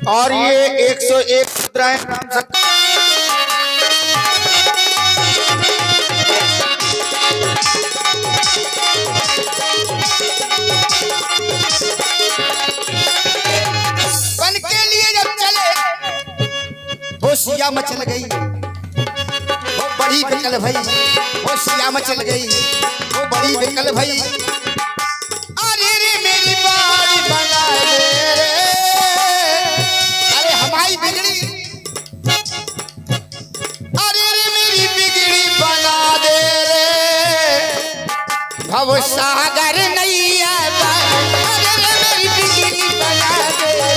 और ये 101 मुद्राएं नाम सकते बन के लिए जब चले वो सिया मचल गई, वो बड़ी विकल भई, वो सिया मचल गई, वो बड़ी विकल भई। अरे रे मेरी बारी बना दे रे, अरे हमारी बिगड़ी, अरे रे मेरी बिगड़ी बना दे रे, भव सागर नैया, अरे रे मेरी बिगड़ी बना दे रे।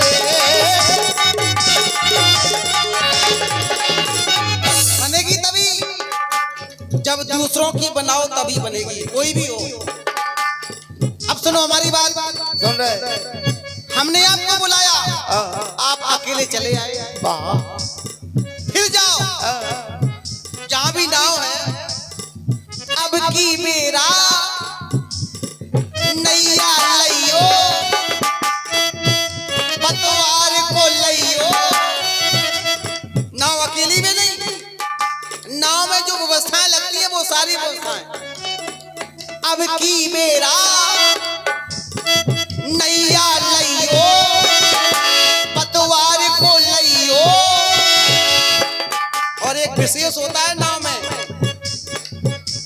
बनेगी तभी जब दूसरों की बनाओ, तभी बनेगी, कोई भी हो। अब सुनो हमारी बात, सुन रहे? हमने आपको बुलाया, आप अकेले चले आए। फिर जाओ जहां भी नाव है, अब की मेरा नैया लइयो, पतवार को लइयो। नाव अकेली में नहीं, नाव में जो व्यवस्थाएं लगती है वो सारी व्यवस्थाएं। अब की मेरा नैया लइयो, पतवार को लइयो। और एक विशेष होता है नाव में,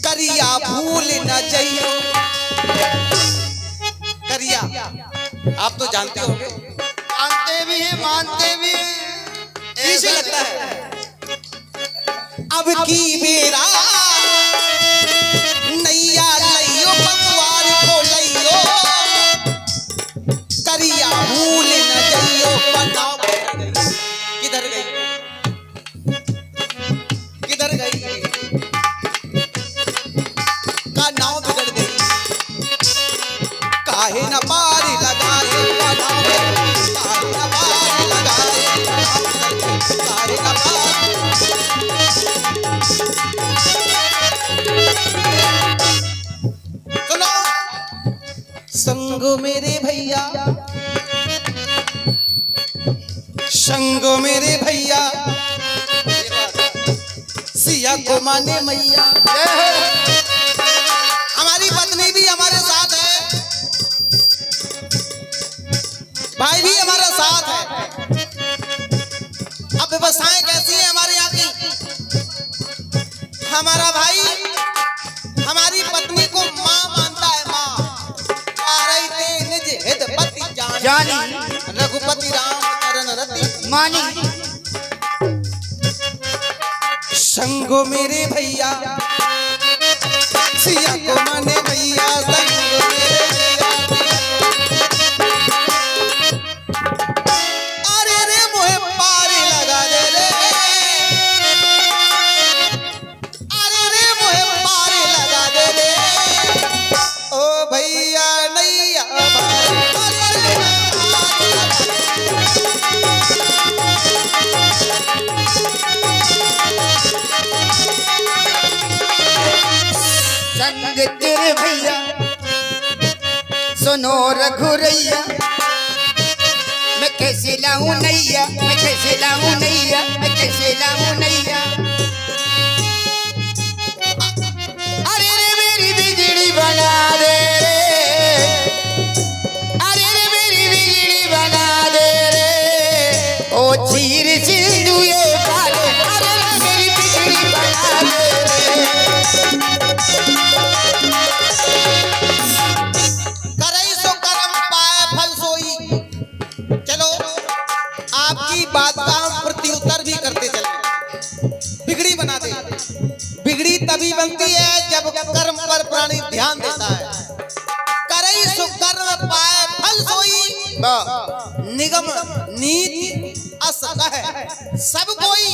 करिया भूल न जइयो। करिया आप तो जानते होंगे, जानते भी हैं, मानते भी हैं, ऐसे लगता है। अब की मेरा नैया लइयो, पतवार को लइयो, करिया भूल न जइयो। बनाओ किधर गई, किधर गई का नाव बिगड़ गई। काहे न पार लगाए, काहे न पार लगाए, काहे न पार। सुनो संग मेरे भैया, संग मेरे भैया, सिया को माने मैया। हमारी पत्नी भी हमारे साथ है, भाई भी हमारे साथ है। अब व्यवस्थाएं कैसी है हमारे यहाँ की? हमारा भाई हमारी पत्नी को माँ मानता है, माँ। निज हितपति जानी, रघुपति राम चरण रति मानी। संगो मेरे भैया, सिया को माने भैया, संगो मेरे भैया। अरे रे मोहे पार लगा दे रे, अरे रे मोहे पार लगा दे रे। ओ भैया नैया संग तेरे भैया, सुनो रघुरैया, मैं कैसे लाऊं नैया, मैं कैसे लाऊं नैया, मैं कैसे लाऊं नैया। अरे रे मेरी बिगड़ी बना दे रे, अरे रे मेरी बिगड़ी बना दे रे, ओ चीर सिंधु ये पाले, अरे रे मेरी बिगड़ी बना दे रे। करई सो कर्म पाए फल सोई। चलो आपकी बात का हम प्रत्युत्तर भी करते चले। बिगड़ी बना दे, बिगड़ी तभी बनती है जब कर्म पर प्राणी ध्यान देता है। करई सो कर्म पाए फल सोई, निगम नीति अस कह, सब कोई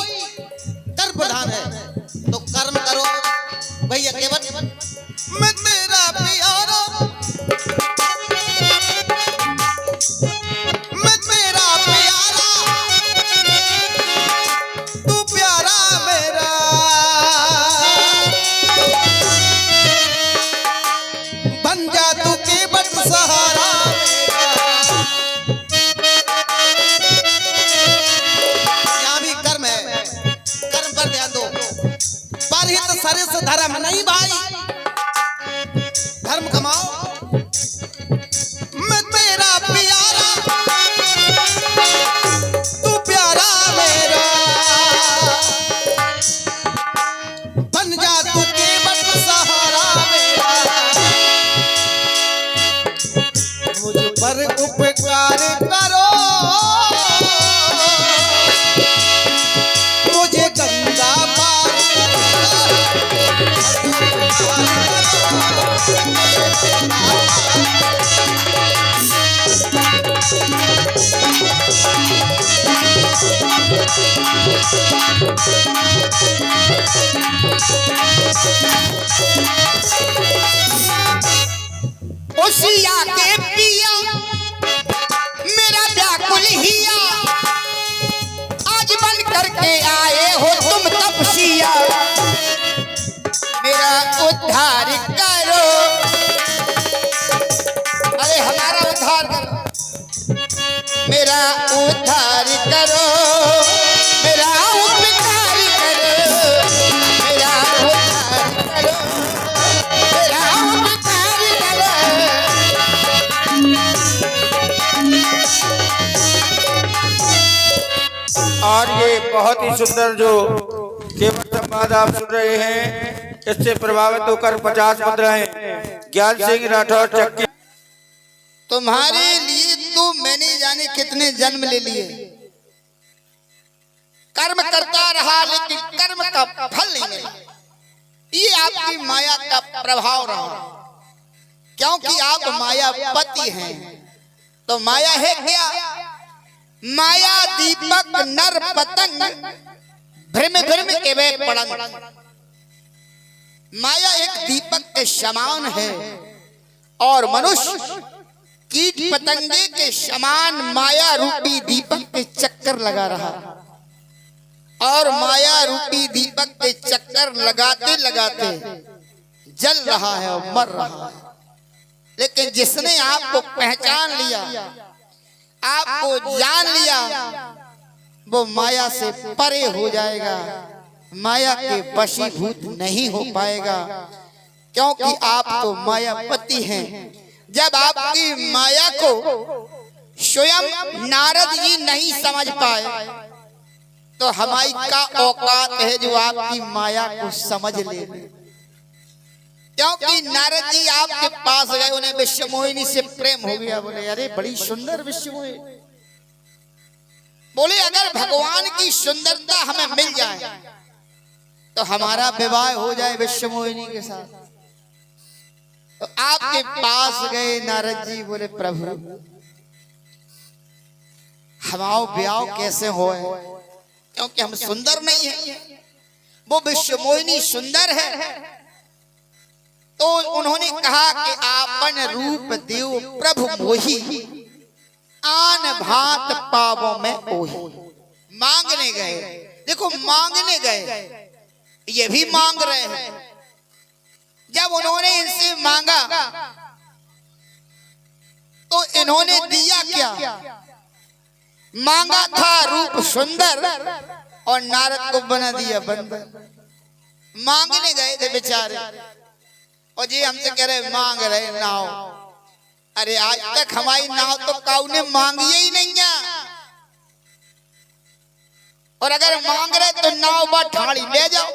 कर्म प्रधान है। तो कर्म करो भैया केवल। मैं तेरा प्यारा, मैं तेरा प्यारा, तू प्यारा मेरा। बन जा तू केवट सहारा मेरा। ओसिया के पिया मेरा व्याकुल हिया, आज बन करके आए हो तुम तपसिया, मेरा उद्धार करो, अरे हमारा उद्धार करो, मेरा उद्धार करो, मेरा उपकार करो, मेरा उद्धार करो, मेरा उपकार करो। और ये बहुत ही सुंदर जो केवल संवाद आप सुन रहे हैं, इससे प्रभावित होकर 50 मुद्राएं ज्ञान सिंह राठौर चक्की। तुम्हारे लिए तो मैंने जाने कितने जन्म ले लिए, कर्म करता रहा लेकिन कर्म का फल नहीं मिला। ये आपकी माया का प्रभाव रहा, क्योंकि आप मायापति हैं। तो माया है क्या? माया दीपक नर पतंग भ्रम भ्रम एवं पड़ंग। माया एक दीपक के समान है और मनुष्य कीट पतंगे के समान माया रूपी दीपक के चक्कर लगा रहा, और माया रूपी दीपक के चक्कर लगाते लगाते जल रहा है और मर रहा है। लेकिन जिसने आपको पहचान लिया, आपको जान लिया, वो माया से परे हो जाएगा, माया के वशीभूत नहीं हो पाएगा, क्योंकि आप तो मायापति हैं। जब आपकी माया को स्वयं नारद जी नहीं समझ पाए, तो हमारी का औकात है जो आपकी माया को समझ ले। क्योंकि नारद जी आपके पास गए, उन्हें विश्वमोहिनी से प्रेम हो गया। बोले अरे बड़ी सुंदर विश्वमोहिनी। बोले अगर भगवान की सुंदरता हमें मिल जाए तो हमारा विवाह हो जाए विश्वमोहिनी के साथ। तो आपके पास गए नारद जी, बोले प्रभु हमारा ब्याह कैसे होए, क्योंकि हम सुंदर नहीं है, वो विश्वमोहिनी सुंदर है। तो उन्होंने कहा कि आपन रूप देव प्रभु मोही, आन भात पावों में ओही। मांगने गए, देखो मांगने गए, ये भी मांग रहे हैं। जब उन्होंने इनसे मांगा तो इन्होंने दिया क्या? मांगा था रूप सुंदर और नारद को बना दिया बंदर। मांगने गए थे बेचारे, और जी हमसे कह रहे मांग रहे नाव। अरे आज तक हमारी नाव तो काऊ ने मांगी ही नहीं है, और अगर मांग रहे तो नाव बा ठाड़ी ले जाओ।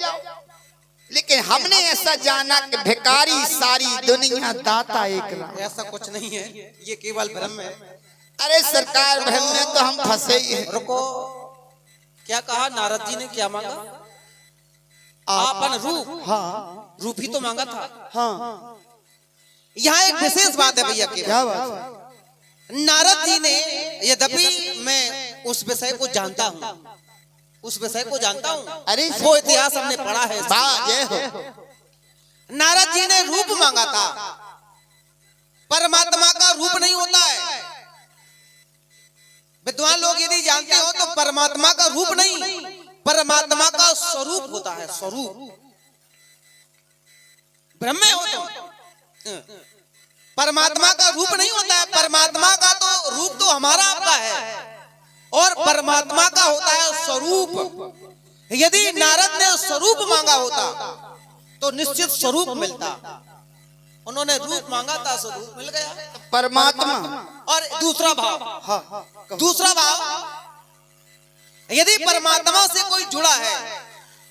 लेकिन हमने ऐसा जाना कि भिखारी सारी दुनिया दाता एक ना। ऐसा कुछ नहीं है, ये केवल भ्रम है। अरे सरकार भ्रम में तो हम फंसे ही हैं। रुको, क्या कहा नारद जी ने? क्या मांगा? आपन रूप। हाँ रूप ही तो मांगा था। हाँ, यहाँ एक विशेष बात है भैया। क्या बात? नारद जी ने, यद्यपि मैं उस विषय को जानता हूँ, उस विषय को जानता हूँ, अरे वो इतिहास हमने पढ़ा है। जय हो। नारद जी ने रूप मांगा था, परमात्मा का रूप नहीं होता है। विद्वान लोग यदि जानते हो तो परमात्मा का रूप नहीं, परमात्मा का स्वरूप होता है। स्वरूप ब्रह्म हो तो परमात्मा का रूप नहीं होता है। परमात्मा का तो रूप तो हमारा आपका है, और परमात्मा का होता है स्वरूप। यदि नारद ने स्वरूप मांगा होता तो निश्चित स्वरूप मिलता। उन्होंने रूप मांगा था, स्वरूप मिल गया, परमात्मा। और दूसरा भाव, दूसरा भाव, यदि परमात्मा से कोई जुड़ा है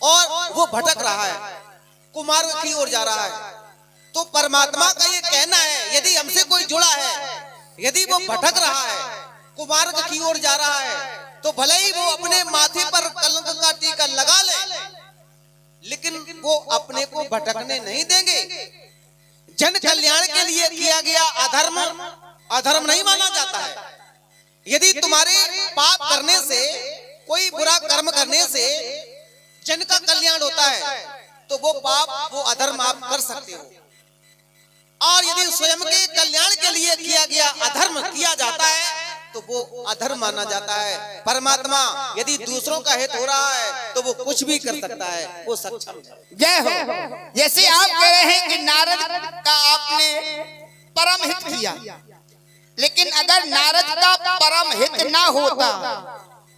और वो भटक रहा है, कुमार्ग की ओर जा रहा है, तो परमात्मा का ये कहना है यदि हमसे कोई जुड़ा है, यदि वो भटक रहा है, कुमार्ग की ओर जा रहा है, तो भले ही वो अपने माथे पर कलंक का टीका लगा ले, लेकिन वो अपने को भटकने नहीं देंगे। जन कल्याण के लिए किया गया अधर्म अधर्म नहीं माना जाता है। यदि तुम्हारे पाप करने से कोई बुरा कर्म करने से जन का कल्याण होता है तो वो पाप, वो अधर्म आप कर सकते हो। और यदि स्वयं के कल्याण के लिए किया गया अधर्म किया जाता है तो वो अधर्म माना जाता है। परमात्मा यदि दूसरों का हित हो रहा है तो वो कुछ भी कर सकता है, वो सक्षम है। जय हो। जैसे आप कह रहे हैं कि नारद का आपने परम हित किया, लेकिन अगर नारद का परम हित ना होता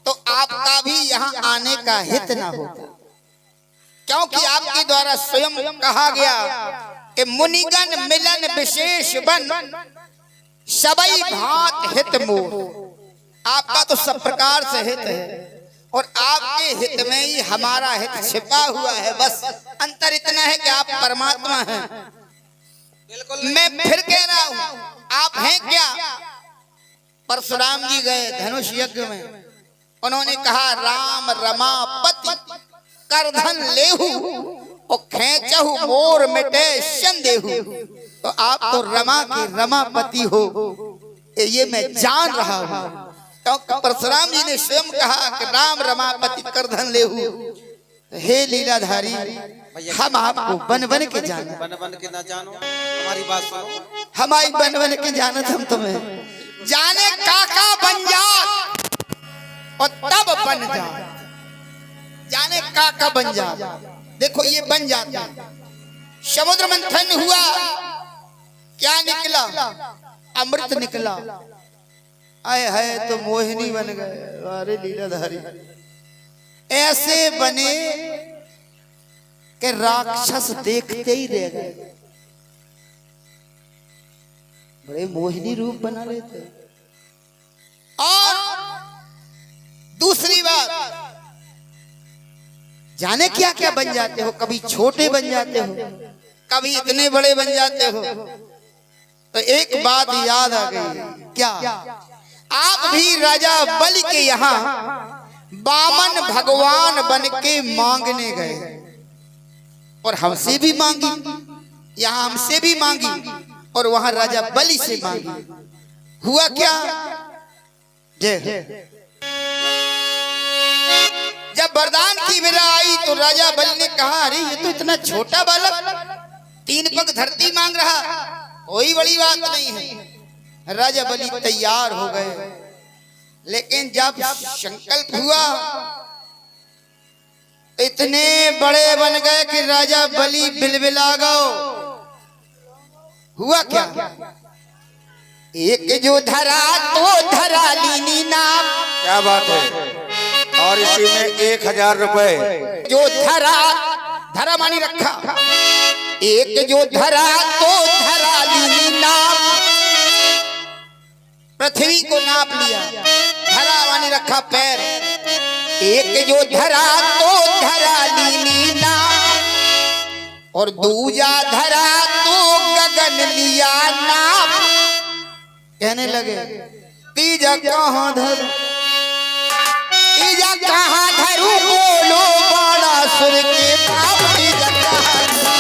तो आपका भी यहाँ आने का हित ना होता, क्योंकि आपके द्वारा स्वयं कहा गया कि मुनिगण मिलन विशेष बन सबई भांत हित मोह। आपका तो सब प्रकार से हित है और आपके हित में ही हमारा हित छिपा हुआ है। बस अंतर इतना है कि आप परमात्मा हैं। मैं फिर कह रहा हूँ, आप हैं क्या? परशुराम जी गए धनुष यज्ञ में, उन्होंने कहा राम रमापति करधन लेहु और खेचहु मोर मिटे संदेहु। तो आप तो रमा के रमापति हो, ये मैं जान रहा हूँ। तो परशुराम जी ने स्वयं कहा कि राम रमापति करधन लेहु। हे लीलाधारी, हम आपको बन बन के जाना, बन बन के ना जानो, हमारी बात सुनो। हमारी बन बन के जानत हम तुम्हें जाने काका बन जात और तब बन जात। जाने काका बन जात, देखो ये बन जाता है। समुद्र मंथन हुआ, क्या निकला? अमृत निकला। आए है तो मोहिनी बन गए। अरे लीलाधारी, ऐसे बने कि राक्षस देखते ही रह गए। बड़े मोहिनी रूप बना लेते। और दूसरी बात, जाने क्या क्या बन जाते हो। कभी छोटे बन जाते हो, कभी इतने बड़े बन जाते हो। तो एक बात याद आ गई, क्या? आप भी राजा बलि के यहाँ बामन भगवान बन के मांगने गए और हमसे भी मांगी, यहाँ हमसे भी मांगी और वहां राजा बलि से मांगी। हुआ क्या? जब वरदान की बेला आई तो राजा बलि ने कहा, अरे ये तो इतना छोटा बालक 3 पग धरती मांग रहा, कोई बड़ी बात नहीं है। राजा बलि तैयार हो गए, लेकिन जब संकल्प हुआ इतने बड़े बन गए कि राजा बलि बिलबिला गए। हुआ क्या? एक जो धरा तो धरा लीनी नाम। क्या बात है। और इसी में 1000 रुपए। जो धरा, धरा मानी रखा। एक जो धरा तो धरा लीनी नाम, पृथ्वी को नाप लिया। धरा मानी रखा पैर। एक जो धरा तो धरा लीनी नाप और दूजा धरा तो गगन लिया नाप। कहने लगे तीजा कहाँ धरू, तीजा कहाँ धरू, बोलो बड़ा सुर के बाप। तीजा कहाँ धरू,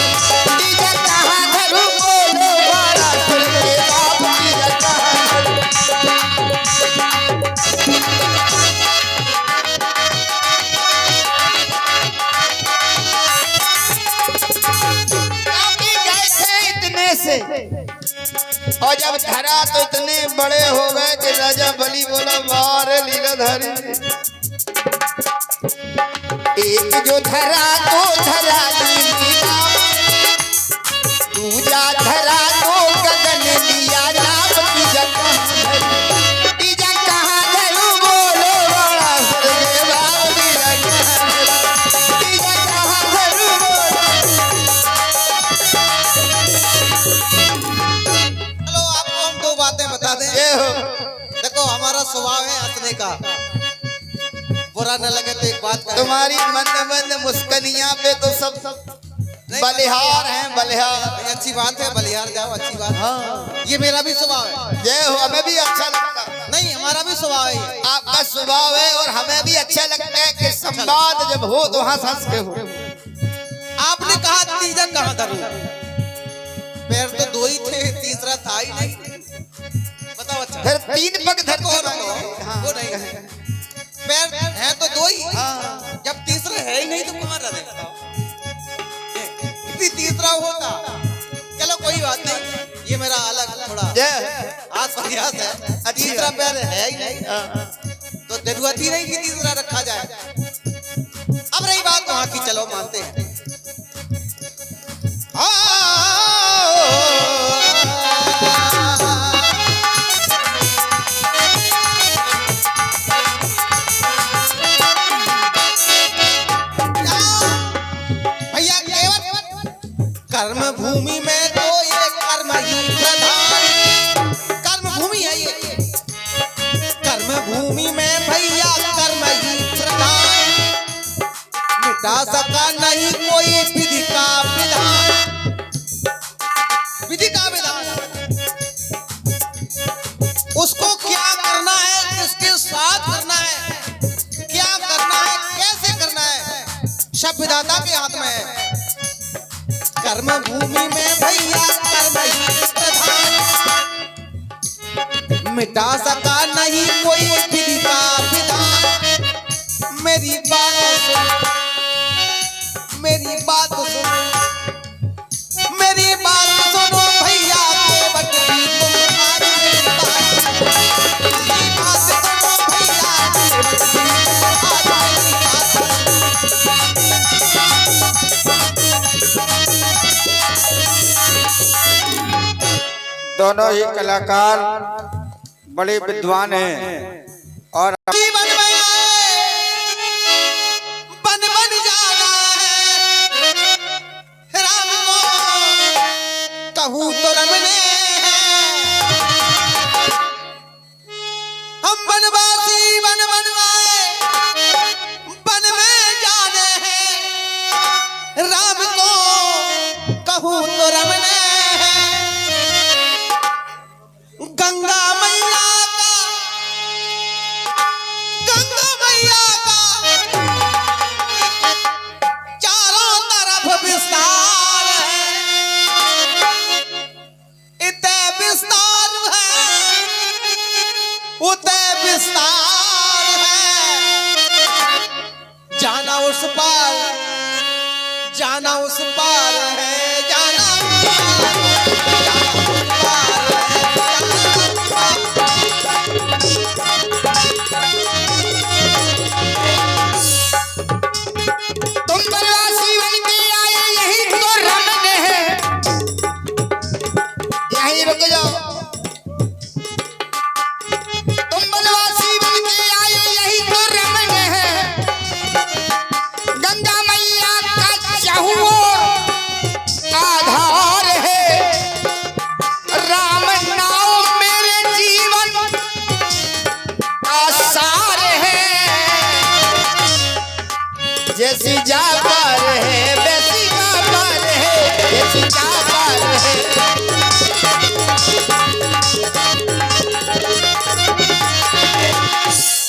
तीजा कहाँ धरू, बोलो बड़ा सुर के बाप। तीजा कहाँ धरू। काफी गए थे इतने से, और जब धरा तो इतने बड़े हो गए कि राजा बलि बोला, वारे लीलाधारी, एक जो धरा तो धरा लीनी नाम, दूजा धरा तो गगन लिया नाम। तीजा कहाँ धरू, तीजा कहाँ धरू, बोलो बड़ा सुर के बाप। तीजा कहाँ धरू, तीजा कहाँ धरू, चलो आपको हम 2 बातें बता दें। ये हो। देखो हमारा स्वभाव है हंसने का, बुरा न लगे तो एक बात करें। तुम्हारी मंद मंद मुस्कनियां पे तो सब बलिहार हैं, बलिहार। ये अच्छी बात है, बलिहार जाओ, अच्छी बात है। हाँ। ये मेरा भी स्वभाव है। जय हो। हमें भी अच्छा लगता है, नहीं हमारा भी स्वभाव है। आपका स्वभाव है और हमें भी अच्छा लगता है कि संवाद जब हो तो हंस हंस के हो। आपने कहा तीजा कहाँ धरू, पैर तो 2 ही थे, तीसरा था ही नहीं। बताओ अच्छा। फिर 3 पग धरते वो नहीं, वो नहीं। पैर है है तो दो ही, हाँ। जब तीसरा है ही नहीं तो कहाँ रहे? यदि तीसरा होता, चलो कोई बात नहीं, ये मेरा अलग थोड़ा आस प्रयास है। तीसरा पैर है ही नहीं तो जरूरत ही नहीं कि तीसरा रखा जाए। अब रही बात वहां की, चलो मानते हैं। भैया कर्म भूमि में तो ये कर्म ही प्रधान, कर्म भूमि है ये, कर्म भूमि में भैया कर्म ही प्रधान, मिटा सका नहीं कोई विधि का विधान, विधि का विधान। उसको क्या करना है, किसके साथ करना है, क्या करना है, कैसे करना है, सब विधाता के हाथ में है। कर्म भूमि में भैया कर्म ही प्रधान, मिटा सका नहीं कोई विधि का विधान। मेरी बात सुनो, मेरी बात सुनो, मेरी बात सुनो भैया केवट भी तुम आज मेरी बात सुनो, मेरी बात सुनो भैया केवट भी तुम आज मेरी बात दोनों ही कलाकार बड़े विद्वान हैं और जीवन में बन बन जाना है, राम को कहूँ तो रमने हैं। हम बनवासी बन बनवाए बन में जाने हैं, राम को कहूँ तो रमने हैं। गंगा मैया का, गंगा मैया का चारों तरफ विस्तार है, इतने विस्तार है, उतने विस्तार है। जाना उस पार, जाना उस पार है, जाना उस पार, जाना उस पार है। तुम बनवासी बन के आए यही तो रमन है, यहीं रुक जाओ। तुम बनवासी बन के आए यही तो रमन है, गंगा मैया का चाहूं आधार है, राम नाम मेरे जीवन का सार है। जैसी जाकर है वैसी जाकर है, जैसी जाकर है।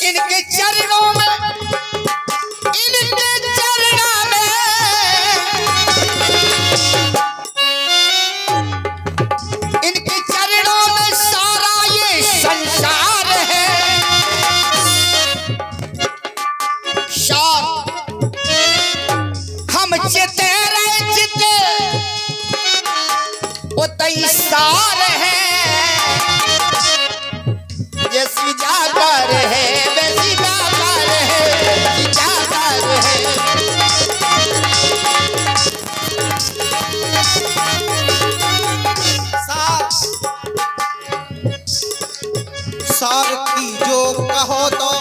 इनके चरणों में, इनके चरणों में, इनके चरणों में सारा ये संसार है। शार हम चिते रहे चिते वो तई सार है, जैसी जाकर है वैसी जाकर है, जैसी जाकर है। सार की जो कहो तो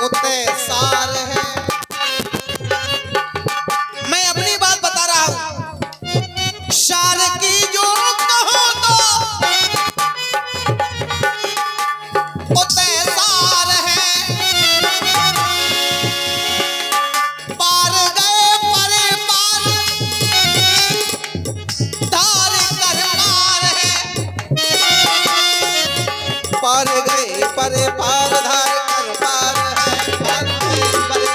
उतने सार है। मैं अपनी बात बता रहा हूं, सार की जो कहो तो उतने सार है। पार गए परे पार, धार कर पार है। पार गए परे पार, धार कर पार है। पार गए परे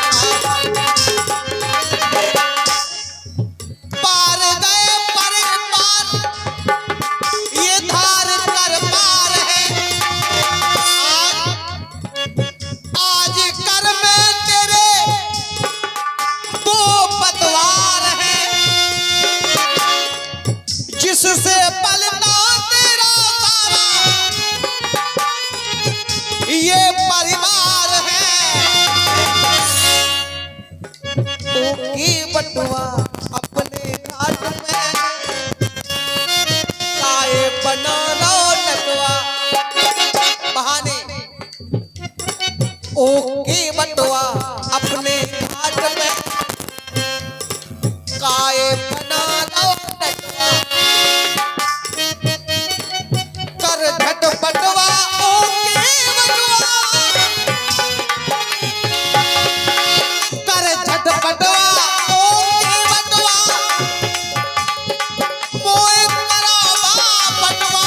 ओके बटवा अपने घाट में काय बना लो नटवा कर झट बटवा ओके बटवा कर झट बटवा ओके बटवा मोए करावा बटवा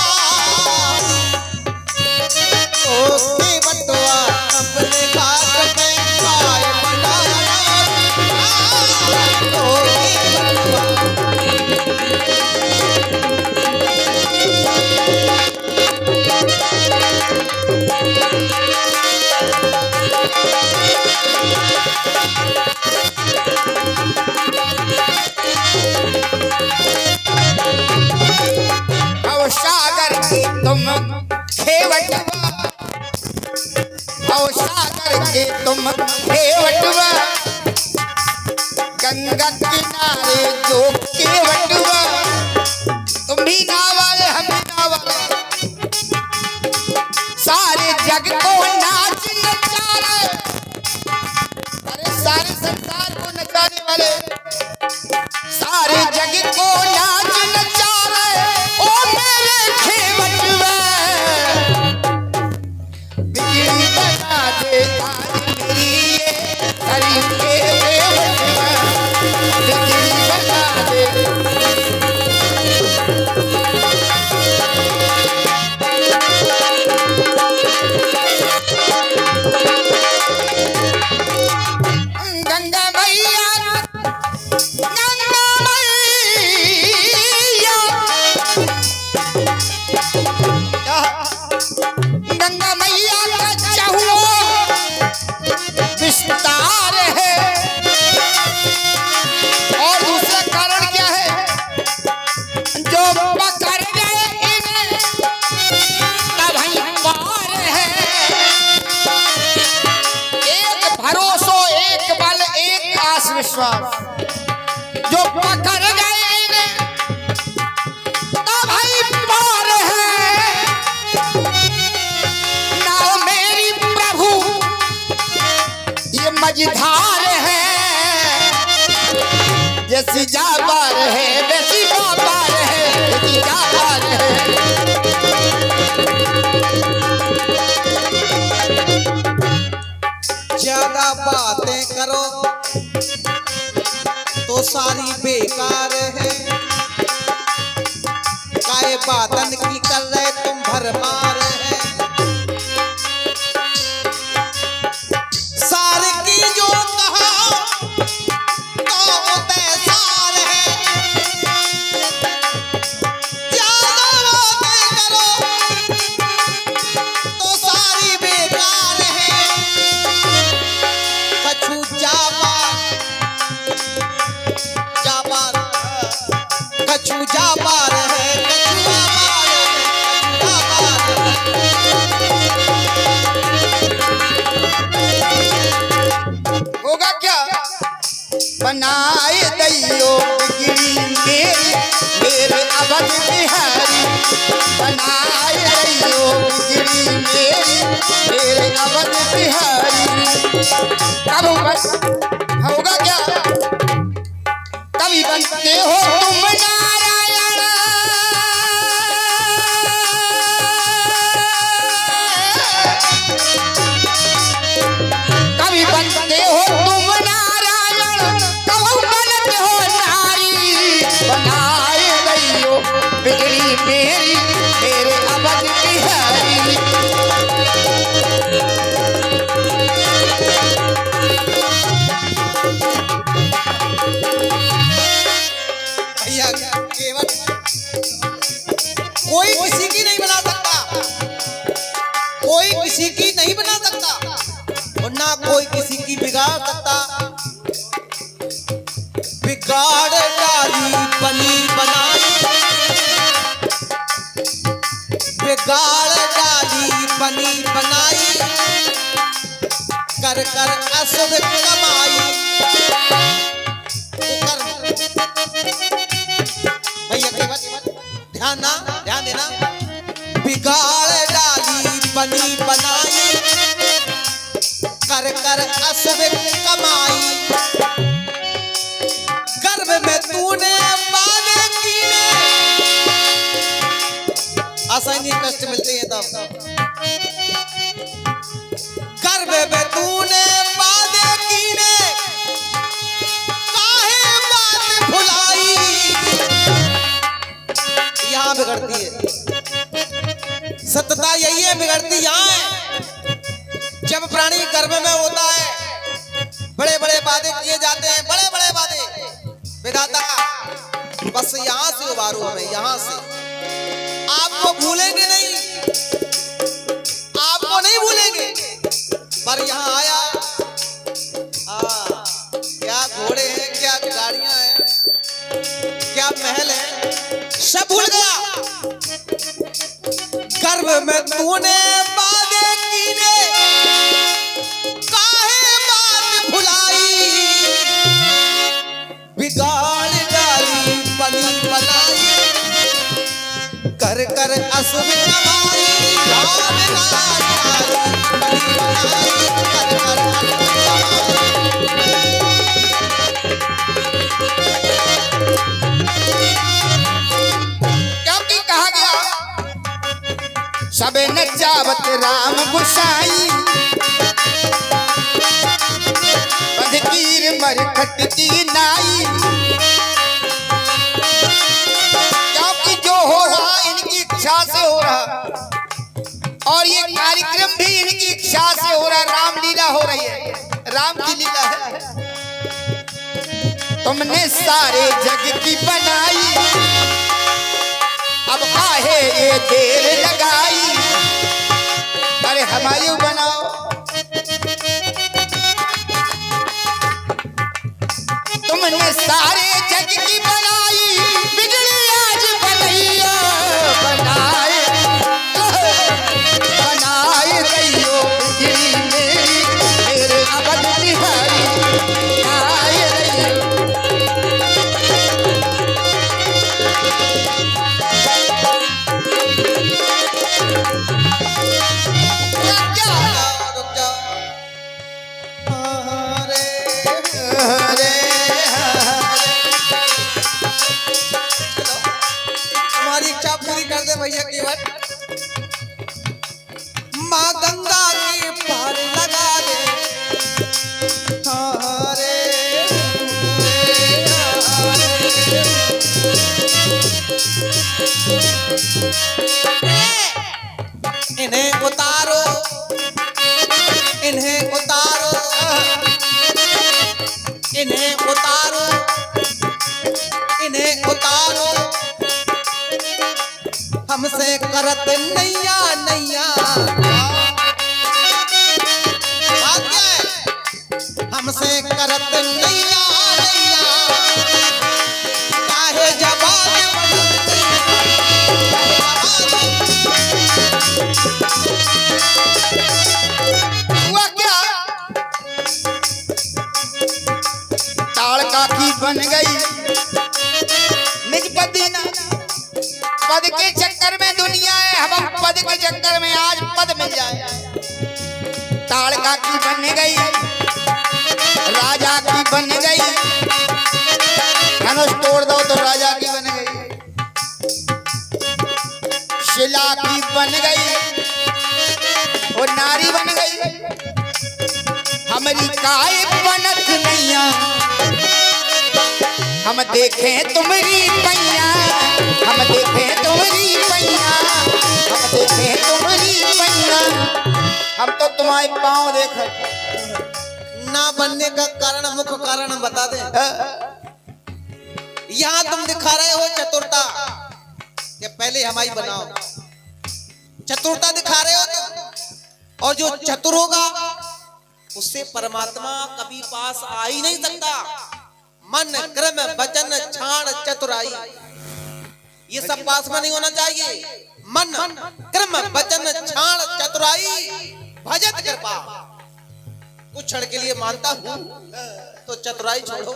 ओके बटवा अपने घाट में काय बना लो ओके बटवा भव सागर के तुम खेवटवा, भव सागर के तुम खेवटवा, गंगा किनारे जो केवटवा, तुम भी नावाले हम भी नावाले, सारे जग को नाच नचारे, अरे सारे संसार को नचाने वाले, सारे जग को नाच नचारे, ओ मेरे खेवटवा, बिजली बना दे आज मेरी ये हरी खेवटवा, बिजली बना दे। गंगा मैया, गंगा मैया, गंगा मैया का चहुओ विस्तार है, और दूसरा कारण क्या है, जो पकड़ गए इन्हें तब ही पार है, एक भरोसो एक बल एक आस विश्वास, जो पकड़ गए इन्हें तब ही पार है, नाव मेरी प्रभु ये मझधार है, जैसी जा पार है वैसी पार है, जैसी जा पार है। ज्यादा बातें करो तो सारी बेकार है, काय बातन की कर रहे तुम भरमार है, सार की जो कहा तो वो बेसार है, ज्यादा बातें करो तो सारी बेकार है, कछु जापार जापार कछु जापार है, कछु जापार है, होगा क्या, बनाए दैयो बिगड़ी मेरी मेरे अवध बिहारी, बनाए दैयो बिगड़ी मेरी मेरे अवध बिहारी, कब होगा क्या, कभी बनते हो तुम नारायण, कभी बनते हो तुम नारायण, कभी बनते हो नारी, बनाए दैयो बिगड़ी मेरी मेरे अवध बिहारी। भैया केवल कोई किसी की नहीं बना सकता, कोई किसी की नहीं बना सकता, और ना कोई किसी की बिगाड़ सकता, बिगाड़ डाली पनीर बनाई, बिगाड़ डाली पनीर बनाई, कर कर असद कमाई, भैया केवल ध्यान देना, बिगाड़ डाली पनीर बनाई, कर कर असुर कमाई, गर्भ में तूने बाधे कीने। आसानी कष्ट मिलते हैं तब। गर्भ में तूने बाधे कीने, काहे बात भुलाई। यहाँ बिगड़ती है, सत्यता यही है, बिगड़ती यहाँ है। जब प्राणी गर्भ में होता है, बड़े बड़े वादे किए जाते हैं, बड़े बड़े वादे। विधाता बस यहाँ से उबारो हमें, यहाँ से। आपको भूलेंगे नहीं, आपको नहीं भूलेंगे, पर यहाँ आया। क्या घोड़े हैं, क्या गाड़ियां हैं, क्या महल है, सब भूल गया। गर्भ में तूने बाधे कीने, काहे बात भुलाई। बिगाड़ डाली बनी बनाई, कर कर असुर कमाई। बिगाड़ डाली बनी बनाई, कर कर असुर क्योंकि कहा गया सबे नचावत राम गुसाई, बंधकीर मर खटती नाई। क्योंकि जो हो रहा इनकी इच्छा से हो रहा, और ये कार्यक्रम भी इनकी इच्छा से हो रहा। रामलीला हो रही है, राम की लीला है। तुमने सारे जग की बनाई, अब काहे ये देर लगाई। अरे हमारी बनाओ, तुमने सारे जग की बनाई, बिगड़ी आज बनैया। बनाए बनाए दैयो बिगड़ी मेरी, मेरे अवध बिहारी। बनाए दैयो रुक जाओ। हरे हरे तुम्हारी इच्छा पूरी कर दे भैया केवल। माँ गंगा के पार लगा दे। हरे इन्हें उतारो, इन्हें उतारो, इन्हें उतारो, इन्हें उतारो। हमसे करत नैया नैया। बात क्या है? हमसे करत नैया नैया, काहे जवाब हुआ क्या? ताड़ की बन गई निज पदीना। पद के चक्कर में दुनिया है, हम पद के चक्कर में आज पद मिल जाए। ताड़ की बन गई, राजा की बन गई। धनुष तोड़ दो तो राजा की बन गई, शिला की बन गई, और नारी बन गई। हमारी काय बनत नैया, हम देखें तुम्हारी पैया। हम देखें तुम्हारी पैया, हम देखें तुम्हारी पैया। हम तो तुम्हारे पाँव देख ना बनने का कारण, मुख्य कारण हम बता दें। यहाँ तुम दिखा रहे हो चतुरता, कि पहले हमारी बनाओ। चतुरता दिखा रहे हो तुम, और जो चतुर होगा उससे परमात्मा कभी पास आ ही नहीं सकता। मन क्रम वचन छाण चतुराई, ये सब पास में नहीं होना चाहिए। मन क्रम वचन छाण चतुराई, भजत कृपा। कुछ क्षण के लिए मानता हूँ तो चतुराई छोड़ो,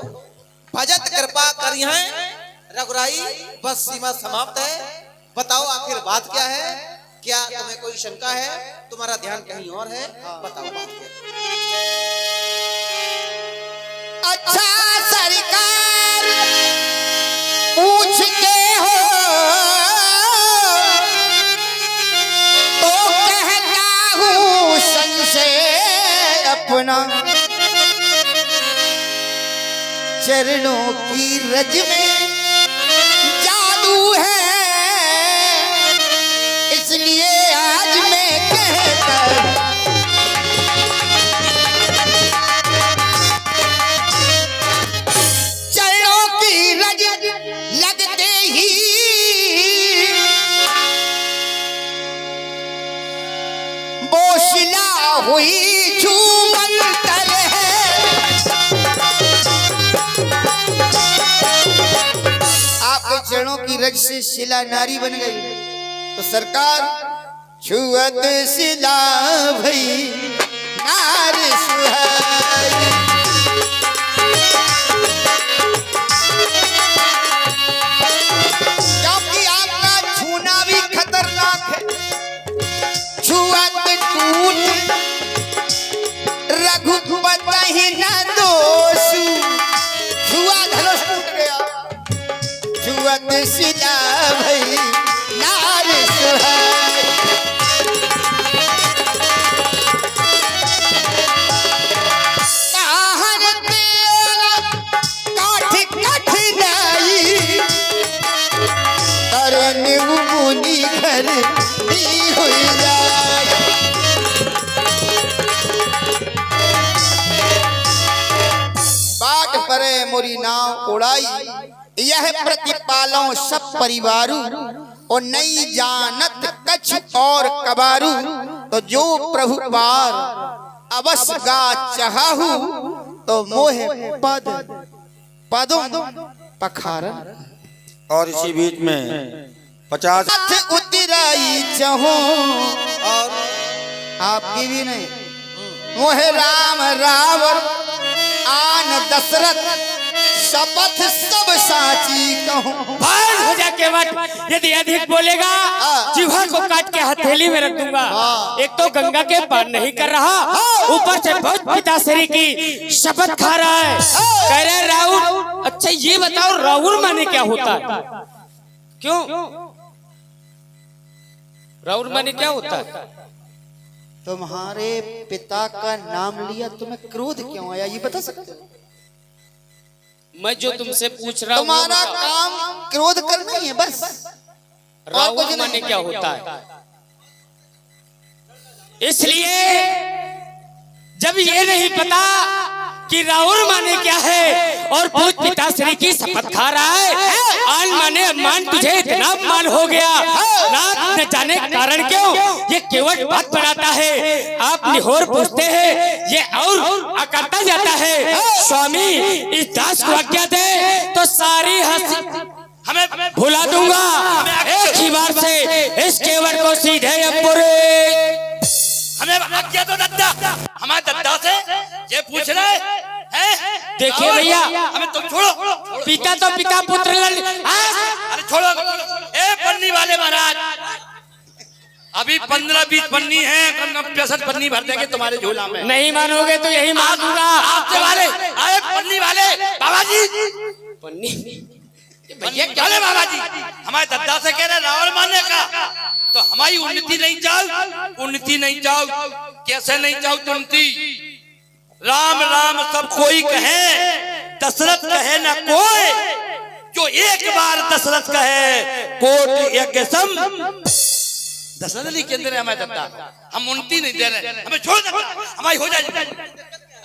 भजत कृपा करी है रघुराई। बस सीमा समाप्त है। बताओ आखिर बात क्या है? क्या तुम्हें कोई शंका है? तुम्हारा ध्यान कहीं और है? बताओ बात क्या है? अच्छा सरकार पूछते हो तो कहता हूँ संशय अपना, चरणों की रज में जादू है, इसलिए आज मैं कहकर चरणों की रज लगते ही बोशिला हुई झूमंतर है। आपके चरणों की रज से शिला नारी बन गई तो सरकार छुअत शिला भई नार सुहाई। क्योंकि आपका छूना भी खतरनाक है। छुअत टूट रघुपति न दोष, छुआ धनुष टूट गया, छुअत शिला भई नार सुहाई। काठ कठिनाई तरन मुनि घर दी हुई जाए। बाट परे मोरी नाव उड़ाई, यह प्रतिपालों सब परिवारू, और नहीं जानत कछ और कबारू, तो जो प्रभु पार अवश्य गा चाहू, तो मोहे पद पदों पखारन। और इसी बीच में 50 उतराई चाहो, और आपकी भी नहीं, मोहे राम रावण आन दशरथ शपथ सब साची कहूं। भान हो जा केवट, यदि अधिक बोलेगा जिह्वा को काट के हथेली में रख दूंगा। एक तो गंगा के पार नहीं कर रहा, ऊपर से बहुत पिताश्री की शपथ खा रहा है। कह रहे राहुल, अच्छा ये बताओ राहुल माने क्या होता है? क्यों राहुल माने क्या होता है? तुम्हारे पिता का नाम लिया, तुम्हें क्रोध क्यों आया, ये बता सकते हो? मैं जो तुमसे पूछ रहा हूँ, तुम्हारा काम क्रोध करना ही है बस। राहुल माने क्या होता है? इसलिए जब ये नहीं पता कि राहुल माने क्या है और पूज पिताश्री की शपथ खा रहा है, आन माने अम्मान तुझे इतना मान हो गया, ना न जाने कारण क्यों ये केवट बात बनाता है। आप निहोर पूछते हैं, ये और अकड़ता जाता है। स्वामी इस दास को आज्ञा दे तो सारी हंसी हमें भुला दूंगा। एक ही बार से इस केवट को सीधे अंबुरे। हमें आज्ञा दो दद्दा, हमारे दद्दा से ये पूछ रहे हैं। देखिए भैया, हमें तुम छोड़ो। पिता तो पिता पुत्र अरे छोड़ो, ए पन्नी वाले महाराज, अभी 15-20 पन्नी है, 65 पन्नी भर देंगे तुम्हारे झोला में। नहीं मानोगे तो यही मार दूंगा। आपसे वाले आए पन्नी वाले बाबा जी, पन्नी भैया क्या ले बाबा जी, हमारे दद्दा से कह रहे रावण मानने का, तो हमारी उन्नति नहीं चाहो, उन्नति नहीं चाहो, कैसे नहीं चाहो उन्नति? राम राम सब कोई कहे, दशरथ कहे न कोई, जो एक बार दशरथ कहे कोट यज्ञ सम। दशरथ अली के अंदर है हमारे दद्दा, हम उन्नति नहीं दे रहे, हमें छोड़ दो, हमारी हो जाए।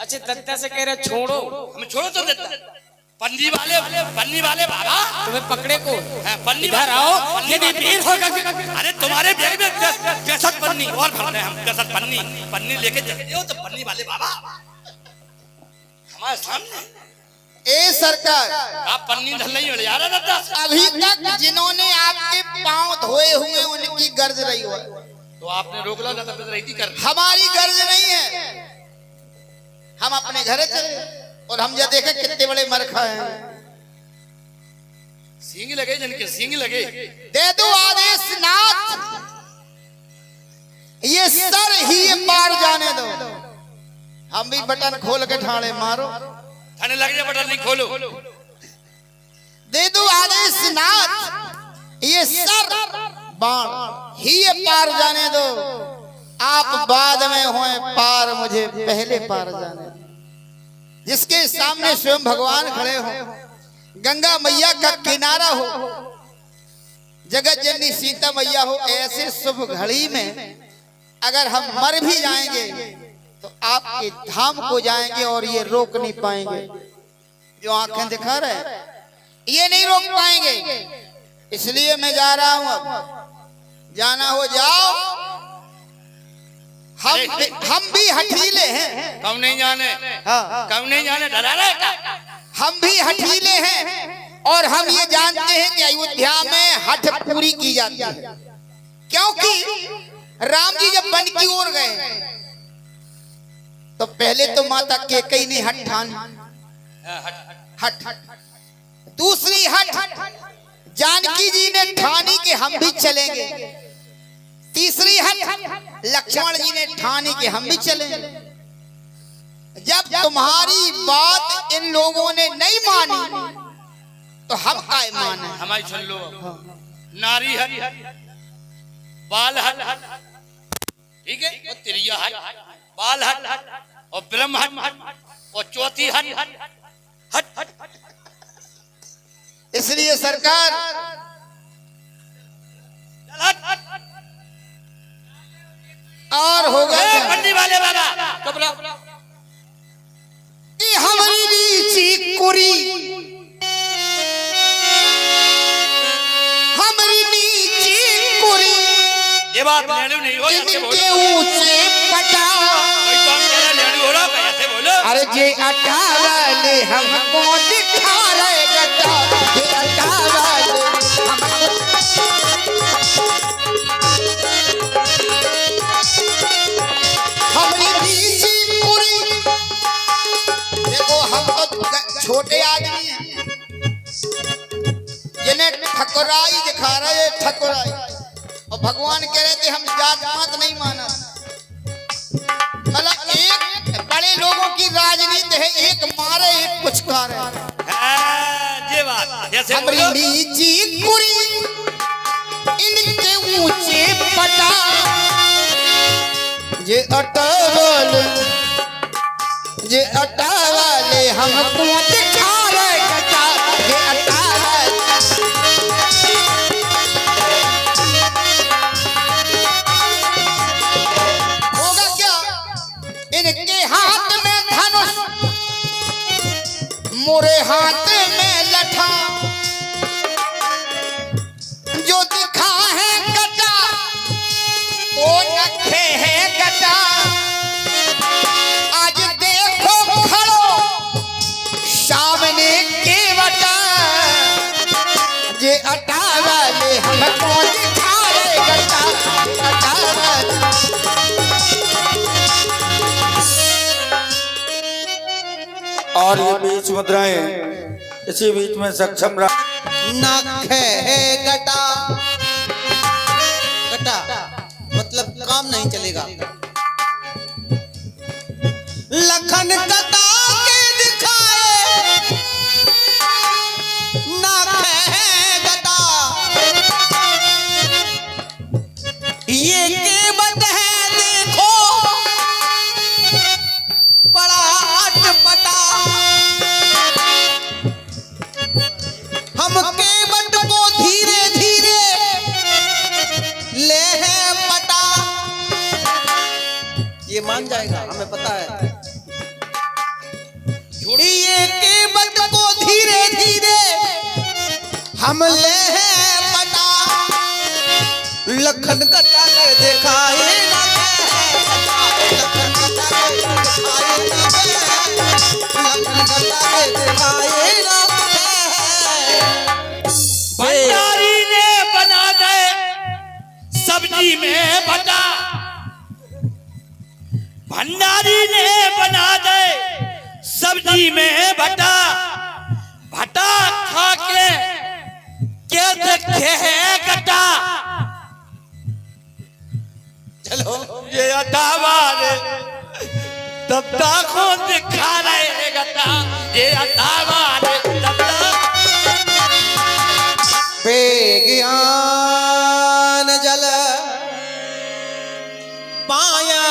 अच्छा दद्दा से कह रहे छोड़ो, हमें छोड़ो तो दद्दा। पन्नी वाले बाबा, तुम्हें पकड़े को पन्नी इधर आओ, यदि वीर होगा। अरे तुम्हारे बैग में 60 पन्नी और भर रहे हम, 60 पन्नी लेके चलते हो तो पन्नी वाले बाबा हमारे सामने। ए सरकार, आप पन्नी धल नहीं हो यार दद्दा। अभी तक जिन्होंने आपके पांव धोए हुए उनकी गर्ज रही हो, तो आपने रोक ला ना, तब रही थी कर। हमारी गर्ज नहीं है। हम अपने घर चले और हम ये देखे कितने बड़े मरखा हैं। सींग लगे, जिनके सींग लगे दे दो आदेश नाथ, ये सर ही पार जाने दो। हम भी बटन खोल के ठाणे मारो। खाने लग जाए बटन नहीं खोलो। दे दो आदेश नाथ, ये सर बाण ही ये पार जाने दो, आप बाद में होए पार, मुझे पहले पार जाने दो। जिसके सामने स्वयं भगवान खड़े हो, गंगा मैया का किनारा हो, जगत जननी सीता मैया हो, ऐसे शुभ घड़ी में अगर हम मर भी जाएंगे तो आपके धाम को जाएंगे और ये रोक नहीं पाएंगे। जो आंखें दिखा रहे हैं ये नहीं रोक पाएंगे, इसलिए मैं जा रहा हूं। अब जाना हो जाओ, हम भी हठीले हैं। कम नहीं जाने, हाँ, कम नहीं जाने, डरा रहे का? हम भी हठीले हैं और हम ये जानते हैं कि अयोध्या में हठ पूरी की जाती है, क्योंकि राम जी जब वन की ओर गए तो पहले तो माता कैकेयी ने हठ ठान, हठ दूसरी हठ जानकी जी ने ठानी कि हम भी चलेंगे, तीसरी हठ लक्ष्मण जी ने ठानी कि हम भी चलेंगे। जब तुम्हारी बात इन लोगों ने नहीं मानी तो हम काय माने? हमारी सुन लो। नारी हट, बाल हट, ठीक है, और त्रिया हट, बाल हट, और ब्रह्म हट, और चौथी हट, हट। इसलिए सरकार और होगा पंडी वाले बाबा कबला कि हमारी नीची कुरी, हमारी नीची कुरी, ये बात नेड़ू नहीं हो, ऐसे बोलो। इनके ऊंचे पटा, कोई तो हम कह रहे नेड़ू हो रहा, ऐसे बोलो। अरे जे अटावाले हमको दिखा रहे गटा, जे अटावाले हमारी नीची कुरी। देखो हम तो छोटे आदमी हैं, जिन्हें ठकुराई दिखा रहे, ठकुराई, और भगवान कह रहे थे हम जात पात नहीं माना। मतलब एक बड़े लोगों की राजनीति है, एक मारे एक पुचकारे। ये बात ऐसे हमारी बोलो। नीची कुरी, इनके ऊंचे पटा, जे अटावाले, जे अटावाले हमको दिखा रहे गटा, जे अटावाले। होगा क्या? इनके हाथ में धनुष, मोरे हाथ में लठा, जो दिखा है गटा वो नखे है गटा। आज देखो खड़ो सामने के बटा, जे अटावाले हमको दिखा रहे गटा, अटावाले। और ये बीच मुद्राएं, इसी बीच में सक्षम रहा। नख है गटा, गटा मतलब काम नहीं चलेगा। लखन गटा के दिखाए, नख है गटा, ये केवट है देखो बड़ा अटपटा। हम केवट को धीरे धीरे ले हैं पटा। ये मान जाएगा, हमें पता है। ये केवट को धीरे धीरे हम ले हैं पटा। लखन कटा के दिखाए ना, लखन कटा के दिखाए ना, लखन कटा के दिखाए ना। भंडारी ने बना दे सब्जी में बटा, भंडारी ने बना दे सब्जी में बटा, भटा खा के क्या देखे है गटा। चलो ये अटावा रे तब तक दिखा रहे गटा, ये अतावा बेज्ञान जल पाया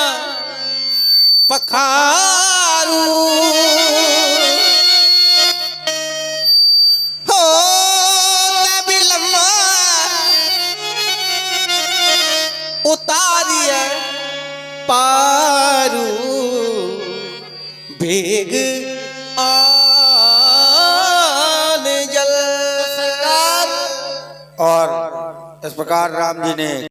पखारू हो बिलम्मा उतारिए पारू भेग आन जल और इस प्रकार राम जी ने